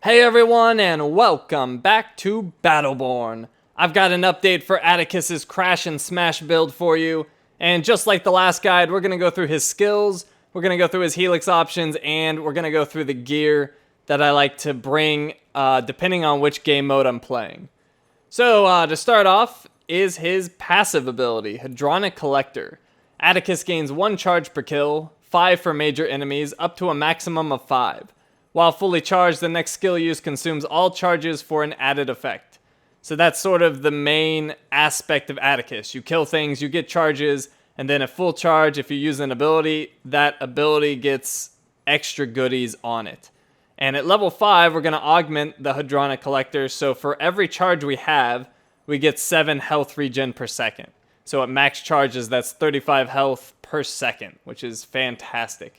Hey everyone, and welcome back to Battleborn. I've got an update for Attikus's Crash and Smash build for you, and just like the last guide, we're going to go through his skills, we're going to go through his Helix options, and we're going to go through the gear that I like to bring depending on which game mode I'm playing. So, to start off is his passive ability, Hedronic Collector. Attikus gains 1 charge per kill, 5 for major enemies, up to a maximum of 5. While fully charged, the next skill use consumes all charges for an added effect. So that's sort of the main aspect of Attikus. You kill things, you get charges, and then at full charge, if you use an ability, that ability gets extra goodies on it. And at level 5, we're going to augment the Hedronic Collector, so for every charge we have, we get 7 health regen per second. So at max charges, that's 35 health per second, which is fantastic.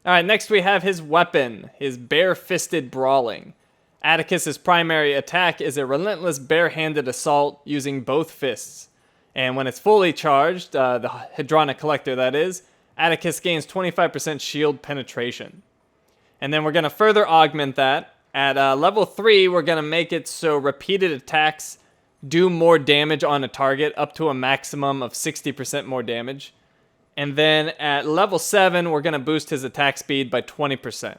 Alright, next we have his weapon, his bare-fisted brawling. Attikus' primary attack is a relentless bare-handed assault using both fists. And when it's fully charged, the Hedronic Collector that is, Attikus gains 25% shield penetration. And then we're going to further augment that. At level 3, we're going to make it so repeated attacks do more damage on a target, up to a maximum of 60% more damage. And then at level 7, we're going to boost his attack speed by 20%.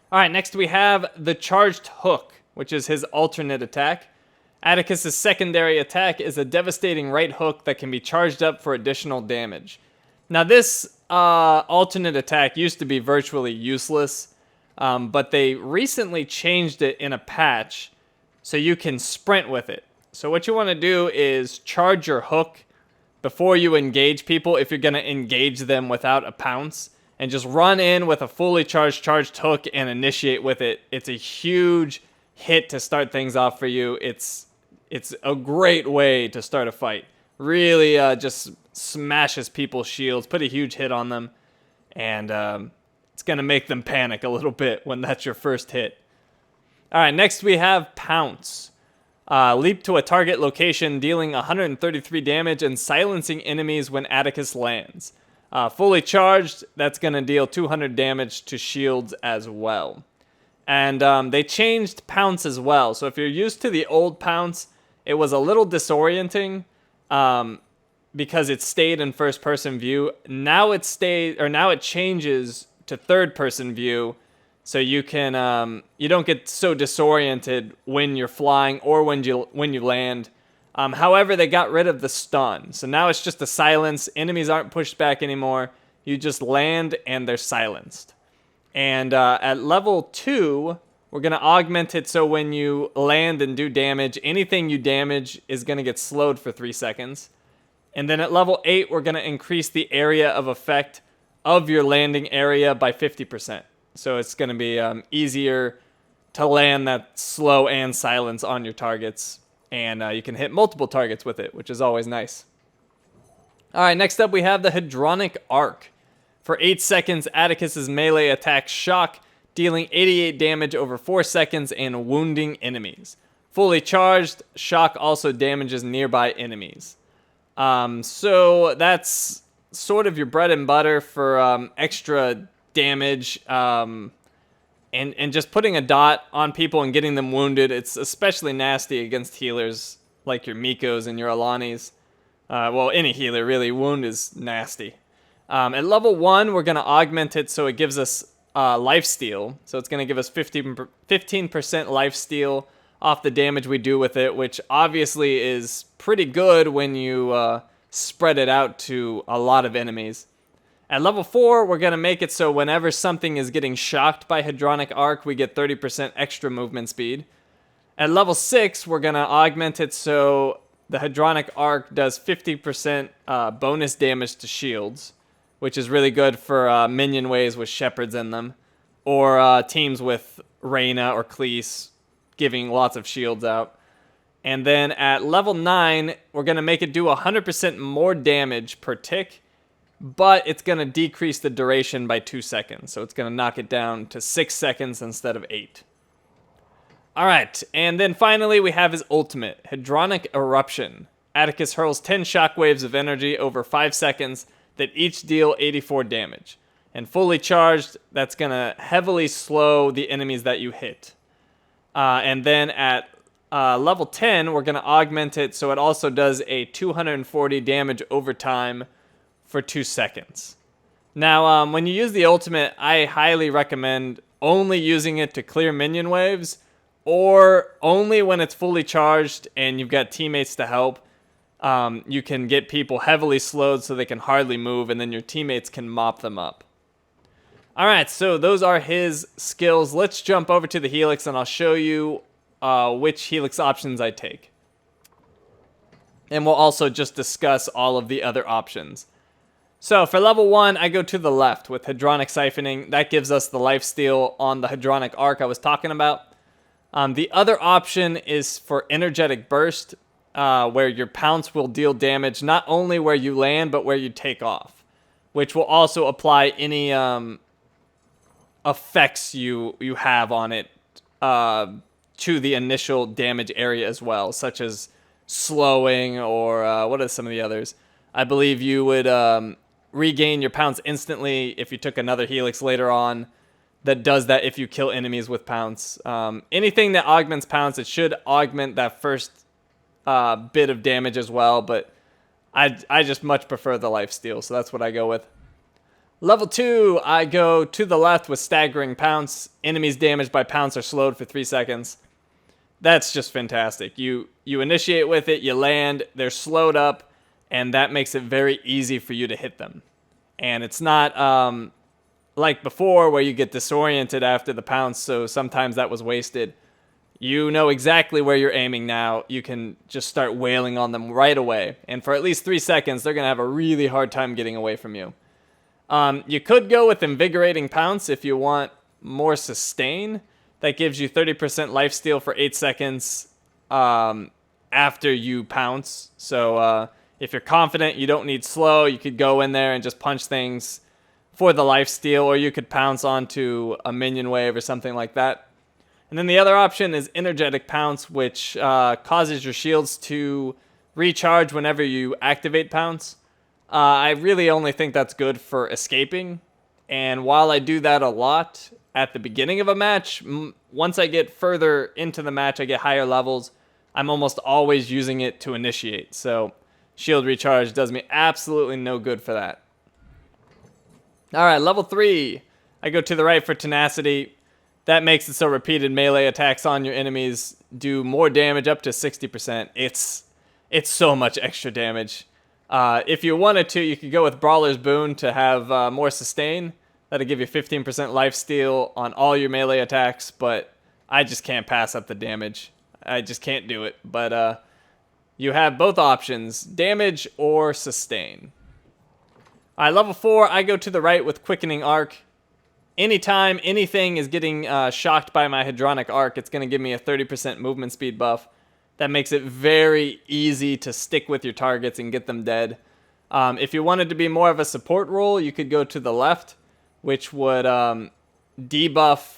Alright, next we have the Charged Hook, which is his alternate attack. Attikus' secondary attack is a devastating right hook that can be charged up for additional damage. Now this alternate attack used to be virtually useless, but they recently changed it in a patch so you can sprint with it. So what you want to do is charge your hook before you engage people, if you're going to engage them without a pounce, and just run in with a fully charged hook and initiate with it. It's a huge hit to start things off for you. It's a great way to start a fight. Really just smashes people's shields, put a huge hit on them, and it's going to make them panic a little bit when that's your first hit. Alright, next we have Pounce. Leap to a target location, dealing 133 damage and silencing enemies when Attikus lands. Fully charged, that's going to deal 200 damage to shields as well. And they changed Pounce as well. So if you're used to the old Pounce, it was a little disorienting because it stayed in first-person view. Now it changes to third-person view. So you can you don't get so disoriented when you're flying or when you land. However, they got rid of the stun. So now it's just a silence. Enemies aren't pushed back anymore. You just land and they're silenced. And at level 2, we're going to augment it so when you land and do damage, anything you damage is going to get slowed for 3 seconds. And then at level 8, we're going to increase the area of effect of your landing area by 50%. So it's going to be easier to land that slow and silence on your targets. And you can hit multiple targets with it, which is always nice. Alright, next up we have the Hedronic Arc. For 8 seconds, Attikus' melee attacks shock, dealing 88 damage over 4 seconds and wounding enemies. Fully charged, shock also damages nearby enemies. So that's sort of your bread and butter for extra damage, and just putting a dot on people and getting them wounded. It's especially nasty against healers like your Mikos and your Alanis. Well, any healer really. Wound is nasty. At level 1, we're going to augment it so it gives us lifesteal. So it's going to give us 15% lifesteal off the damage we do with it, which obviously is pretty good when you spread it out to a lot of enemies. At level 4, we're going to make it so whenever something is getting shocked by Hedronic Arc, we get 30% extra movement speed. At level 6, we're going to augment it so the Hedronic Arc does 50% bonus damage to shields, which is really good for minion waves with shepherds in them, or teams with Reyna or Cleese giving lots of shields out. And then at level 9, we're going to make it do 100% more damage per tick, but it's going to decrease the duration by 2 seconds. So it's going to knock it down to 6 seconds instead of 8. Alright, and then finally we have his ultimate, Hedronic Eruption. Attikus hurls 10 shockwaves of energy over 5 seconds that each deal 84 damage. And fully charged, that's going to heavily slow the enemies that you hit. And then at level 10, we're going to augment it so it also does a 240 damage over time for 2 seconds. Now, when you use the ultimate, I highly recommend only using it to clear minion waves, or only when it's fully charged and you've got teammates to help. You can get people heavily slowed so they can hardly move, and then your teammates can mop them up. Alright, so those are his skills. Let's jump over to the Helix, and I'll show you which Helix options I take. And we'll also just discuss all of the other options. So for level 1, I go to the left with Hedronic Siphoning. That gives us the lifesteal on the Hedronic Arc I was talking about. The other option is for Energetic Burst, where your Pounce will deal damage not only where you land, but where you take off, which will also apply any effects you have on it to the initial damage area as well, such as slowing or what are some of the others? I believe you would regain your Pounce instantly if you took another Helix later on that does that if you kill enemies with Pounce. Anything that augments Pounce, it should augment that first bit of damage as well, but I just much prefer the lifesteal, so that's what I go with. Level 2, I go to the left with Staggering Pounce. Enemies damaged by Pounce are slowed for 3 seconds. That's just fantastic. You initiate with it, you land, they're slowed up, and that makes it very easy for you to hit them. And it's not like before where you get disoriented after the Pounce, so sometimes that was wasted. You know exactly where you're aiming now. You can just start wailing on them right away. And for at least 3 seconds, they're going to have a really hard time getting away from you. You could go with Invigorating Pounce if you want more sustain. That gives you 30% lifesteal for 8 seconds after you pounce. So if you're confident you don't need slow, you could go in there and just punch things for the lifesteal, or you could pounce onto a minion wave or something like that. And then the other option is Energetic Pounce, which causes your shields to recharge whenever you activate Pounce. I really only think that's good for escaping, and while I do that a lot at the beginning of a match, once I get further into the match, I get higher levels, I'm almost always using it to initiate, so shield recharge does me absolutely no good for that. Alright, level 3, I go to the right for Tenacity. That makes it so repeated melee attacks on your enemies do more damage, up to 60%. It's so much extra damage. If you wanted to, you could go with Brawler's Boon to have more sustain. That'll give you 15% lifesteal on all your melee attacks, but I just can't pass up the damage. I just can't do it. But you have both options, damage or sustain. Alright, level 4, I go to the right with Quickening Arc. Anytime anything is getting shocked by my Hedronic Arc, it's going to give me a 30% movement speed buff. That makes it very easy to stick with your targets and get them dead. If you wanted to be more of a support role, you could go to the left, which would debuff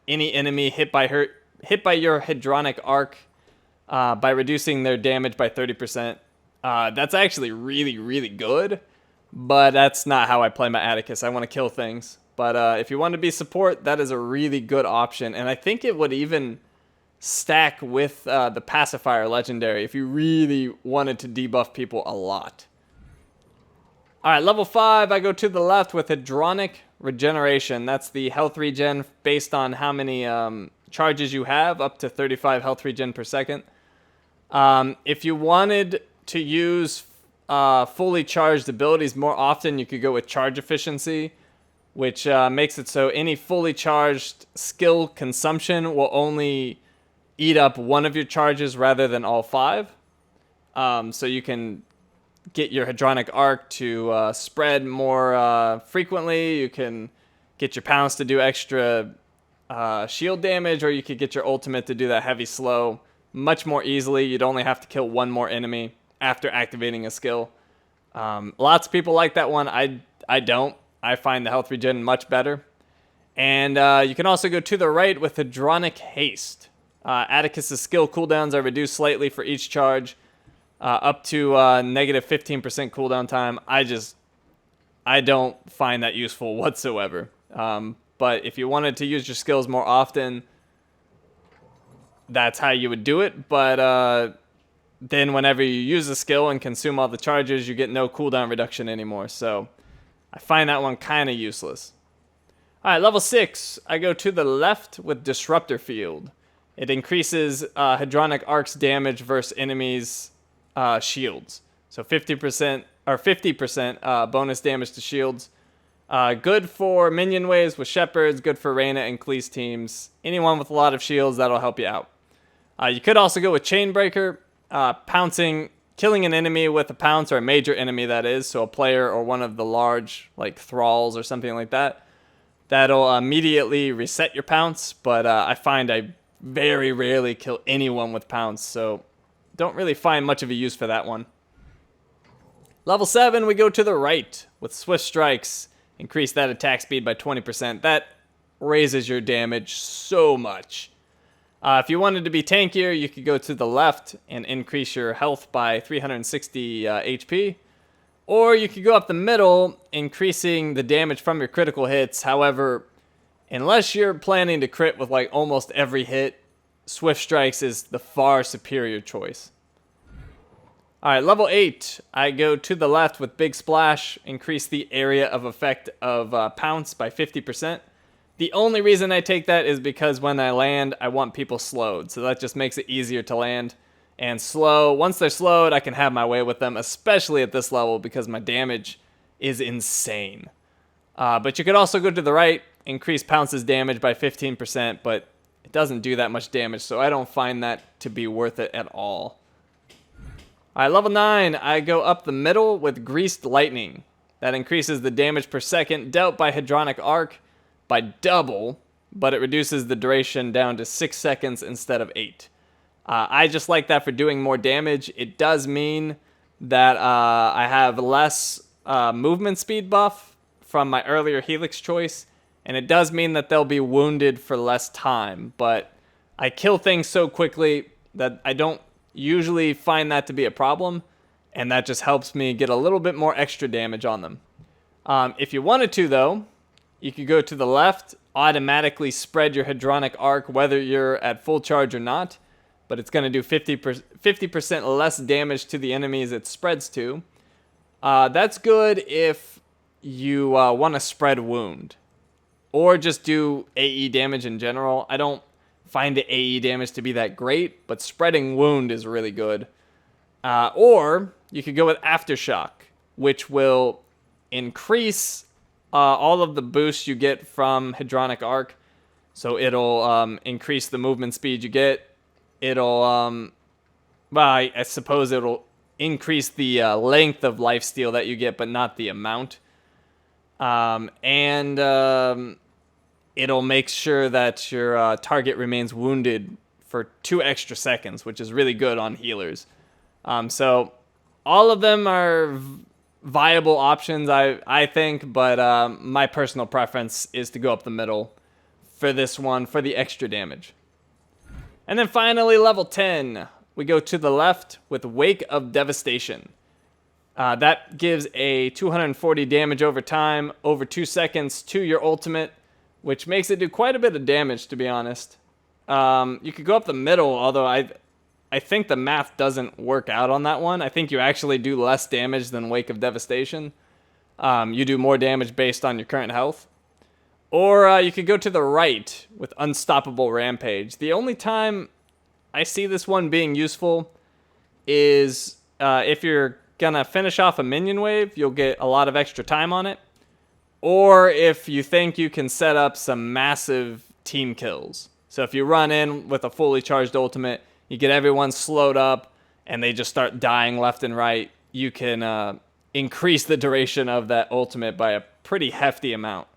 any enemy hit by your Hedronic Arc by reducing their damage by 30%. That's actually really, really good, but that's not how I play my Attikus. I want to kill things. But if you want to be support, that is a really good option, and I think it would even stack with the Pacifier Legendary if you really wanted to debuff people a lot. Alright, level 5, I go to the left with Hedronic Regeneration. That's the health regen based on how many charges you have, up to 35 health regen per second. If you wanted to use fully charged abilities more often, you could go with Charge Efficiency, which makes it so any fully charged skill consumption will only eat up one of your charges rather than all 5. So you can get your Hedronic Arc to spread more frequently. You can get your Pounce to do extra shield damage, or you could get your ultimate to do that heavy slow much more easily. You'd only have to kill one more enemy after activating a skill. Lots of people like that one. I don't. I find the health regen much better. And you can also go to the right with Hedronic Haste. Attikus' skill cooldowns are reduced slightly for each charge, up to negative 15% cooldown time. I don't find that useful whatsoever. But if you wanted to use your skills more often, that's how you would do it. But then whenever you use a skill and consume all the charges, you get no cooldown reduction anymore. So I find that one kind of useless. All right, level 6, I go to the left with Disruptor Field. It increases Hedronic Arc's damage versus enemies' shields. So 50% or 50% bonus damage to shields. Good for minion waves with Shepherds, good for Reyna and Khalees teams. Anyone with a lot of shields, that'll help you out. You could also go with Chainbreaker, pouncing, killing an enemy with a pounce, or a major enemy that is, so a player or one of the large, like thralls or something like that. That'll immediately reset your pounce, but I find I very rarely kill anyone with pounce, so don't really find much of a use for that one. Level 7, we go to the right with Swift Strikes. Increase that attack speed by 20%. That raises your damage so much. If you wanted to be tankier, you could go to the left and increase your health by 360 HP. Or you could go up the middle, increasing the damage from your critical hits. However, unless you're planning to crit with like almost every hit, Swift Strikes is the far superior choice. Alright, level 8, I go to the left with Big Splash, increase the area of effect of Pounce by 50%. The only reason I take that is because when I land, I want people slowed, so that just makes it easier to land. And slow, once they're slowed, I can have my way with them, especially at this level because my damage is insane. But you could also go to the right, increase Pounce's damage by 15%, but it doesn't do that much damage, so I don't find that to be worth it at all. Alright, level 9, I go up the middle with Greased Lightning. That increases the damage per second dealt by Hedronic Arc by double, but it reduces the duration down to 6 seconds instead of 8. I just like that for doing more damage. It does mean that I have less movement speed buff from my earlier Helix choice, and it does mean that they'll be wounded for less time, but I kill things so quickly that I don't usually find that to be a problem, and that just helps me get a little bit more extra damage on them. If you wanted to, though, you could go to the left, automatically spread your Hedronic Arc whether you're at full charge or not, but it's going to do 50% less damage to the enemies it spreads to. That's good if you want to spread wound, or just do AE damage in general. I don't find the AE damage to be that great, but spreading wound is really good. Or you could go with Aftershock, which will increase all of the boosts you get from Hedronic Arc. So it'll increase the movement speed you get. It'll, well, I suppose it'll increase the length of lifesteal that you get, but not the amount. It'll make sure that your target remains wounded for 2 extra seconds, which is really good on healers. So all of them are viable options, I think, but my personal preference is to go up the middle for this one for the extra damage. And then finally, level 10, we go to the left with Wake of Devastation. That gives a 240 damage over time, over 2 seconds to your ultimate, which makes it do quite a bit of damage, to be honest. You could go up the middle, although I think the math doesn't work out on that one. I think you actually do less damage than Wake of Devastation. You do more damage based on your current health. Or you could go to the right with Unstoppable Rampage. The only time I see this one being useful is if you're gonna finish off a minion wave, you'll get a lot of extra time on it. Or if you think you can set up some massive team kills. So if you run in with a fully charged ultimate, you get everyone slowed up, and they just start dying left and right, you can increase the duration of that ultimate by a pretty hefty amount.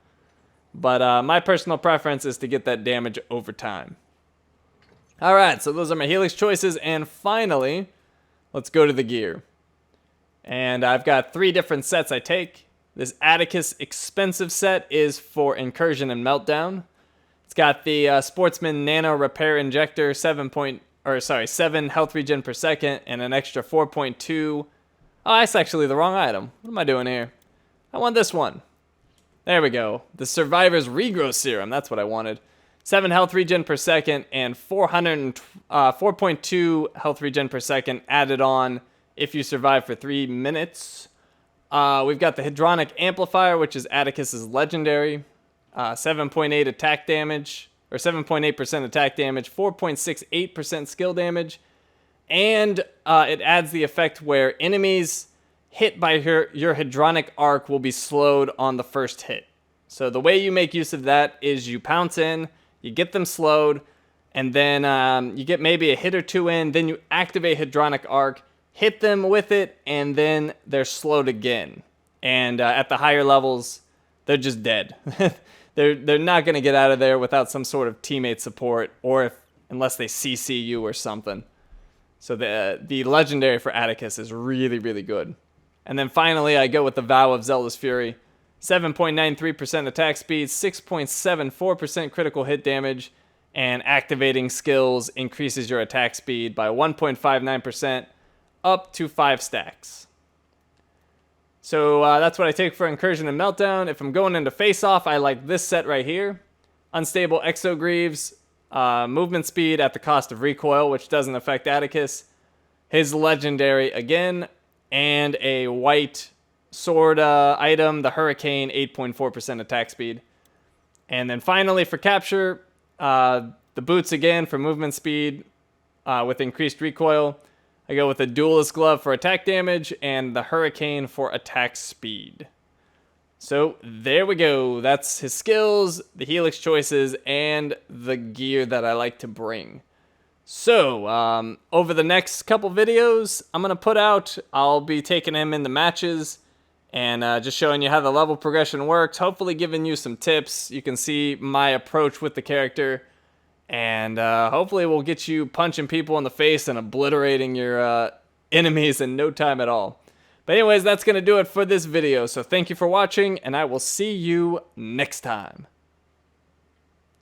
But my personal preference is to get that damage over time. Alright, so those are my Helix choices, and finally, let's go to the gear. And I've got 3 different sets I take. This Attikus expensive set is for Incursion and Meltdown. It's got the Sportsman Nano Repair Injector, 7 health regen per second, and an extra 4.2. Oh, that's actually the wrong item. What am I doing here? I want this one. There we go. The Survivor's Regrowth Serum. That's what I wanted. 7 health regen per second and 4.2 health regen per second added on if you survive for 3 minutes. We've got the Hedronic Amplifier, which is Attikus's legendary. 7.8 attack damage, or 7.8% attack damage, 4.68% skill damage. And it adds the effect where enemies hit by your Hedronic Arc will be slowed on the first hit. So the way you make use of that is you pounce in, you get them slowed, and then you get maybe a hit or two in, then you activate Hedronic Arc, hit them with it, and then they're slowed again. And at the higher levels, they're just dead. they're not going to get out of there without some sort of teammate support, or unless they CC you or something. So the legendary for Attikus is really, really good. And then finally, I go with the Vow of Zealous Fury. 7.93% attack speed, 6.74% critical hit damage, and activating skills increases your attack speed by 1.59% up to 5 stacks. So that's what I take for Incursion and Meltdown. If I'm going into face-off, I like this set right here. Unstable Exogreaves, movement speed at the cost of recoil, which doesn't affect Attikus. His legendary again, and a white sword item, the Hurricane, 8.4% attack speed. And then finally for capture, the boots again for movement speed with increased recoil. I go with the Duelist Glove for attack damage and the Hurricane for attack speed. So there we go. That's his skills, the Helix choices, and the gear that I like to bring. So, over the next couple videos I'm going to put out, I'll be taking him in the matches and just showing you how the level progression works, hopefully giving you some tips. You can see my approach with the character, and hopefully we'll get you punching people in the face and obliterating your enemies in no time at all. But anyways, that's going to do it for this video, so thank you for watching, and I will see you next time.